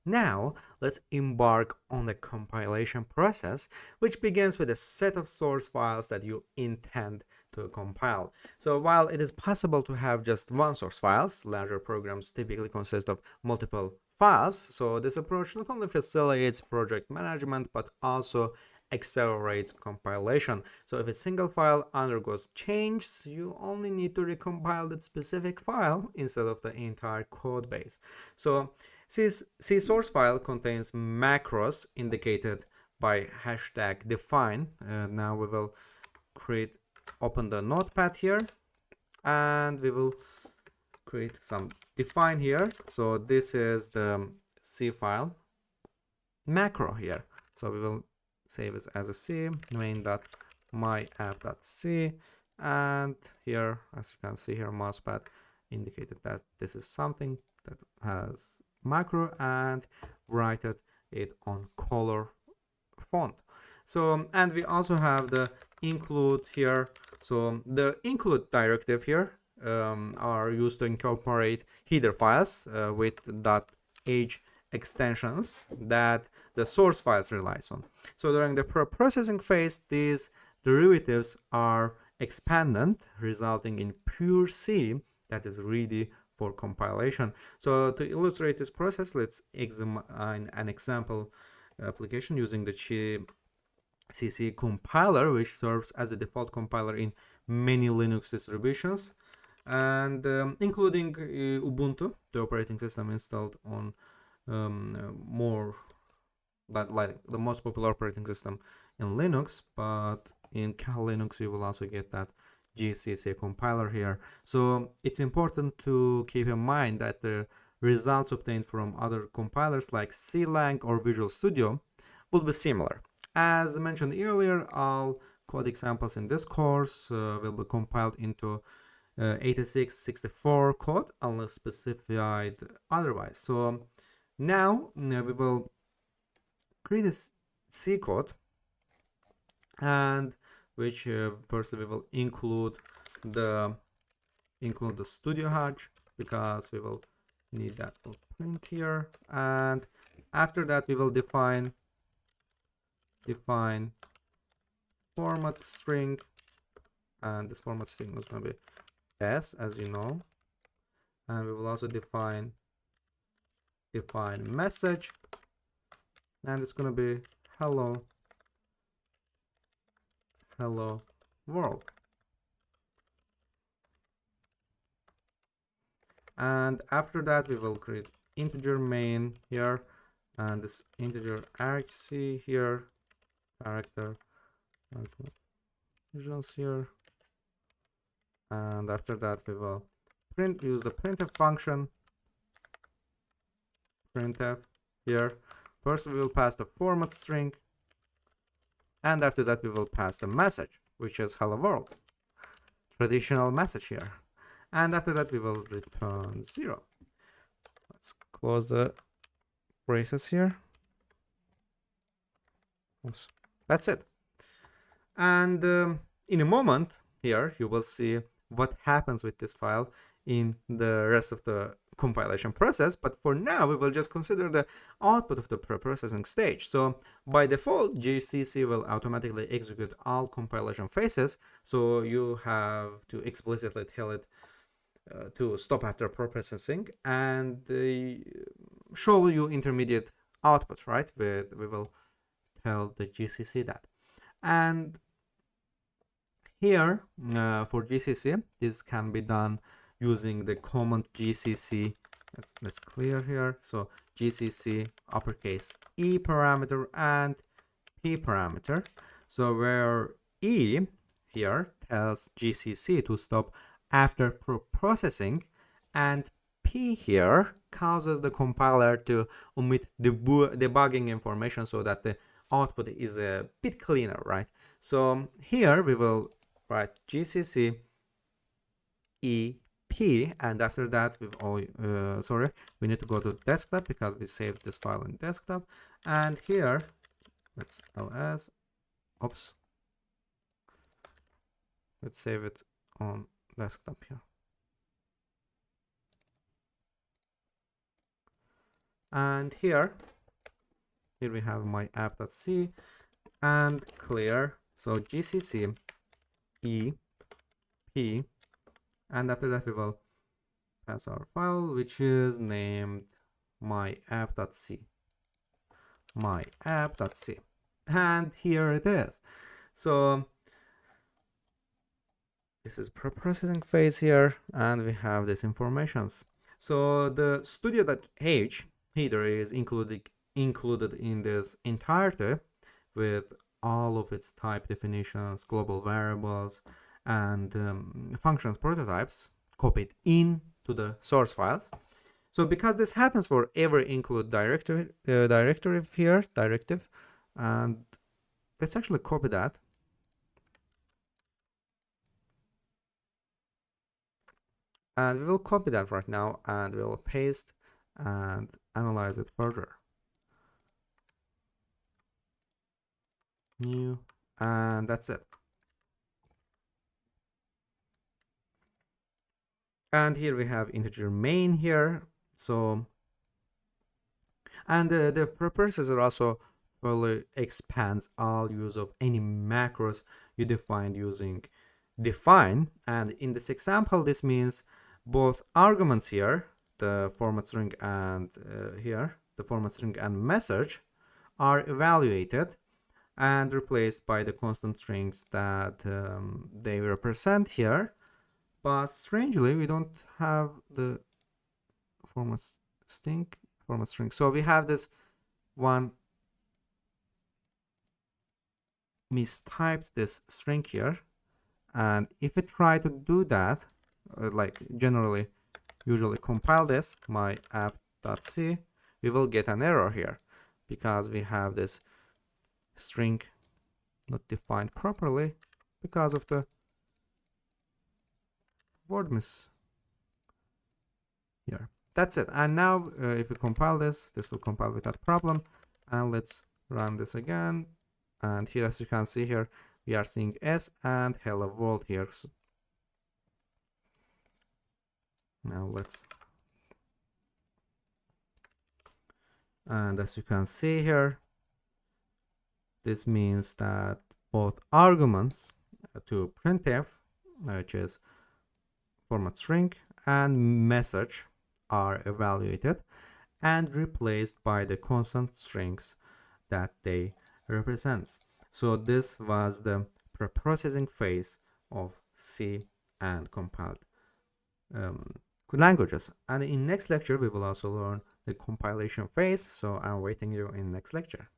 Now, let's embark on the compilation process, which begins with a set of source files that you intend to compile. So while it is possible to have just one source files, larger programs typically consist of multiple files. So this approach not only facilitates project management, but also accelerates compilation. So if a single file undergoes changes, you only need to recompile that specific file instead of the entire code base. So C source file contains macros indicated by hashtag define. Now we will open the notepad here, and we will create some define here. So this is the C file macro here. So we will save it as a C main.myapp.c, and here, as you can see here, mousepad indicated that this is something that has macro, and write it on color font. So, and we also have the include here. So the include directive here are used to incorporate header files with .h extensions that the source files relies on. So during the processing phase, these derivatives are expanded, resulting in pure C that is ready for compilation. So to illustrate this process, let's examine an example application using the GCC compiler, which serves as the default compiler in many Linux distributions, and including Ubuntu, the operating system installed on like the most popular operating system in Linux. But in Kali Linux you will also get that GCC compiler here. So it's important to keep in mind that the results obtained from other compilers like CLang or Visual Studio will be similar. As mentioned earlier, all code examples in this course will be compiled into 86/64 code unless specified otherwise. So now we will create a C code, and which first we will include the studio Hutch, because we will need that for print here, and after that we will define format string, and this format string is going to be S, as you know, and we will also define message, and it's going to be hello world. And after that we will create integer main here, and this integer argc here, character visuals here, and after that we will use the printf function, printf here. First we will pass the format string, and after that we will pass the message, which is hello world, traditional message here, and after that we will return 0. Let's close the braces here. Oops. That's it. And in a moment here you will see what happens with this file in the rest of the compilation process, but for now we will just consider the output of the pre-processing stage. So by default GCC will automatically execute all compilation phases, so you have to explicitly tell it to stop after pre-processing, and show you intermediate output, right? We will tell the GCC that. And here for GCC this can be done using the command GCC. Let's clear here. So GCC uppercase E parameter and P parameter. So where E here tells GCC to stop after processing, and P here causes the compiler to omit debugging information so that the output is a bit cleaner, right? So here we will write GCC EP, and after that we need to go to desktop because we saved this file in desktop, and here let's save it on desktop here. And here we have my app.c and clear. So gcc e p, and after that we will pass our file, which is named my app.c, and here it is. So this is pre-processing phase here, and we have these informations. So the studio.h header is included in this entirety with all of its type definitions, global variables, and functions prototypes copied into the source files. So because this happens for every include directive here, and let's actually copy that. And we will copy that right now, and we will paste and analyze it further. New, and that's it. And here we have integer main here. So, and the preprocessor also fully expands all use of any macros you defined using define. And in this example, this means both arguments here, the format string and here, the format string and message, are evaluated and replaced by the constant strings that they represent here. But strangely, we don't have the format string. So we have this one mistyped this string here, and if we try to do that, like usually compile this my app.c, we will get an error here because we have this string not defined properly because of the word miss here. That's it. And now if we compile this will compile without problem. And let's run this again. And here, as you can see here, we are seeing S and hello world here. So now and as you can see here, this means that both arguments to printf, which is format string, and message are evaluated and replaced by the constant strings that they represents. So this was the preprocessing phase of C and compiled languages. And in next lecture we will also learn the compilation phase. So I'm waiting you in next lecture.